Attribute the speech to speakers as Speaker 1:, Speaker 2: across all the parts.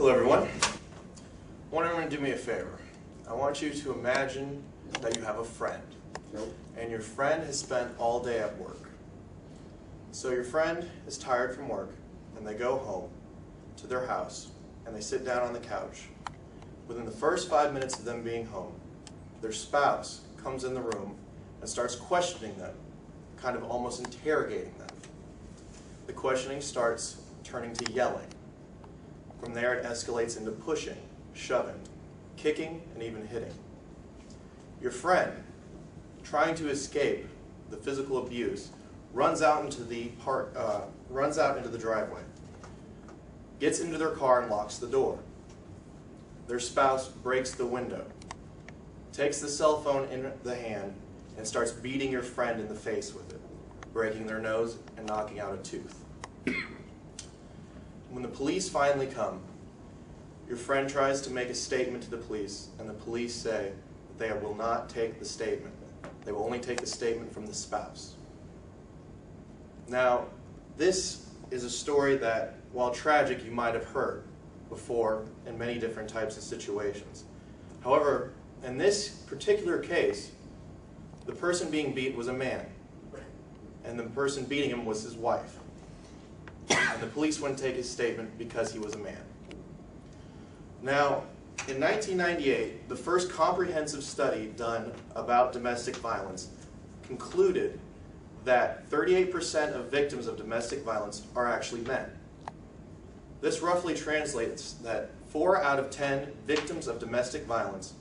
Speaker 1: Hello everyone. I want everyone to do me a favor. I want you to imagine that you have a friend. And your friend has spent all day at work. So your friend is tired from work and they go home to their house and they sit down on the couch. Within the first 5 minutes of them being home, their spouse comes in the room and starts questioning them, kind of almost interrogating them. The questioning starts turning to yelling. From there it escalates into pushing, shoving, kicking, and even hitting. Your friend, trying to escape the physical abuse, runs out into the driveway, gets into their car and locks the door. Their spouse breaks the window, takes the cell phone in the hand, and starts beating your friend in the face with it, breaking their nose and knocking out a tooth. When the police finally come, your friend tries to make a statement to the police, and the police say that they will not take the statement. They will only take the statement from the spouse. Now, this is a story that, while tragic, you might have heard before in many different types of situations. However, in this particular case, the person being beat was a man, and the person beating him was his wife. And the police wouldn't take his statement because he was a man. Now, in 1998, the first comprehensive study done about domestic violence concluded that 38% of victims of domestic violence are actually men. This roughly translates that 4 out of 10 victims of domestic violence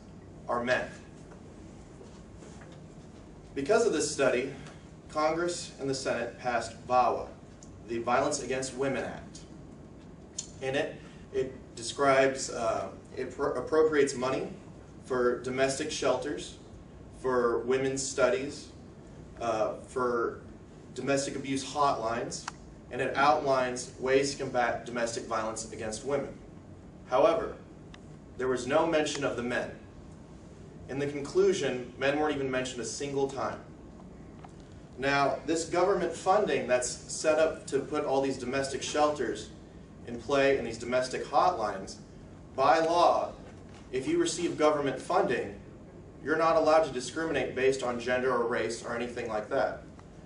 Speaker 1: are men. Because of this study, Congress and the Senate passed VAWA, the Violence Against Women Act. In it, it describes, it appropriates money for domestic shelters, for women's studies, for domestic abuse hotlines, and it outlines ways to combat domestic violence against women. However, there was no mention of the men. In the conclusion, men weren't even mentioned a single time. Now, this government funding that's set up to put all these domestic shelters in play and these domestic hotlines, by law, if you receive government funding, you're not allowed to discriminate based on gender or race or anything like that.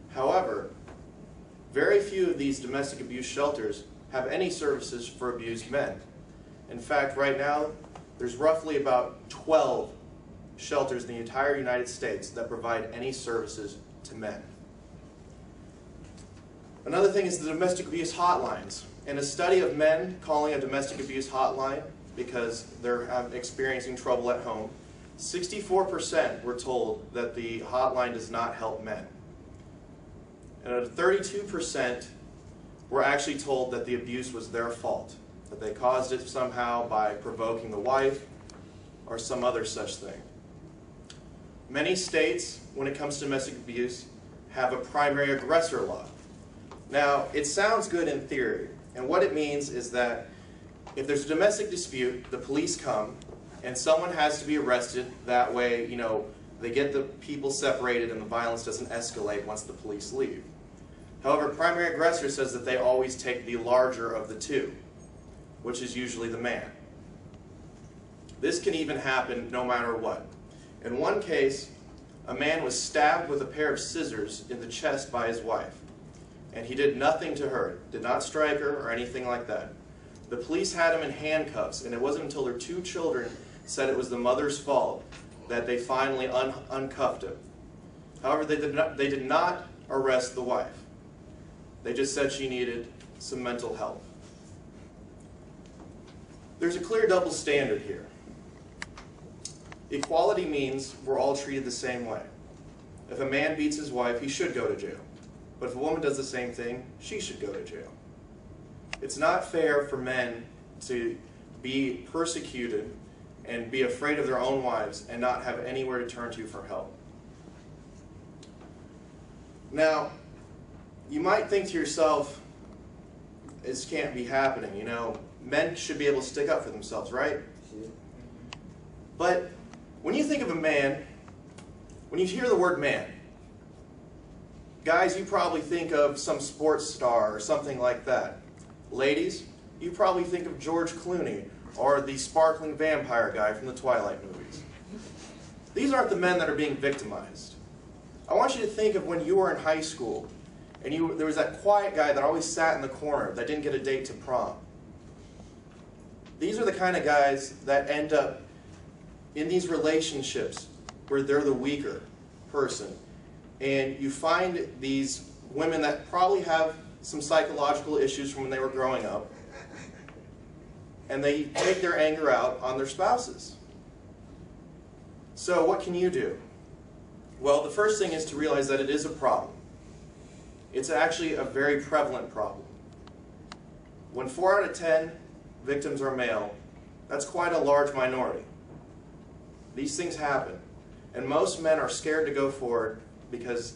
Speaker 1: However, very few of these domestic abuse shelters have any services for abused men. In fact, right now, there's roughly about 12 shelters in the entire United States that provide any services to men. Another thing is the domestic abuse hotlines. In a study of men calling a domestic abuse hotline because they're experiencing trouble at home, 64% were told that the hotline does not help men. And 32% were actually told that the abuse was their fault, that they caused it somehow by provoking the wife or some other such thing. Many states, when it comes to domestic abuse, have a primary aggressor law. Now, it sounds good in theory, and what it means is that if there's a domestic dispute, the police come, and someone has to be arrested. That way, you know, they get the people separated and the violence doesn't escalate once the police leave. However, primary aggressor says that they always take the larger of the two, which is usually the man. This can even happen no matter what. In one case, a man was stabbed with a pair of scissors in the chest by his wife. And he did nothing to her, did not strike her or anything like that. The police had him in handcuffs, and it wasn't until their 2 children said it was the mother's fault that they finally uncuffed him. However, they did not arrest the wife. They just said she needed some mental help. There's a clear double standard here. Equality means we're all treated the same way. If a man beats his wife, he should go to jail. But if a woman does the same thing, she should go to jail. It's not fair for men to be persecuted and be afraid of their own wives and not have anywhere to turn to for help. Now, you might think to yourself, this can't be happening, you know, men should be able to stick up for themselves, right? But when you think of a man, when you hear the word man, guys, you probably think of some sports star or something like that. Ladies, you probably think of George Clooney or the sparkling vampire guy from the Twilight movies. These aren't the men that are being victimized. I want you to think of when you were in high school and there was that quiet guy that always sat in the corner that didn't get a date to prom. These are the kind of guys that end up in these relationships where they're the weaker person. And you find these women that probably have some psychological issues from when they were growing up, and they take their anger out on their spouses. So what can you do? Well, the first thing is to realize that it is a problem. It's actually a very prevalent problem. When 4 out of 10 victims are male, that's quite a large minority. These things happen. And most men are scared to go forward because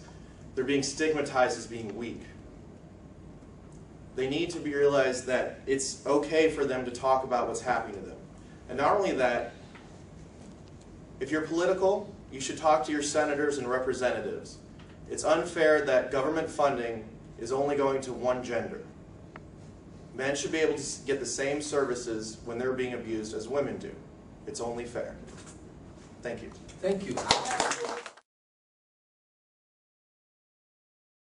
Speaker 1: they're being stigmatized as being weak. They need to be realized that it's okay for them to talk about what's happening to them. And not only that, if you're political, you should talk to your senators and representatives. It's unfair that government funding is only going to one gender. Men should be able to get the same services when they're being abused as women do. It's only fair. Thank you.
Speaker 2: Thank you.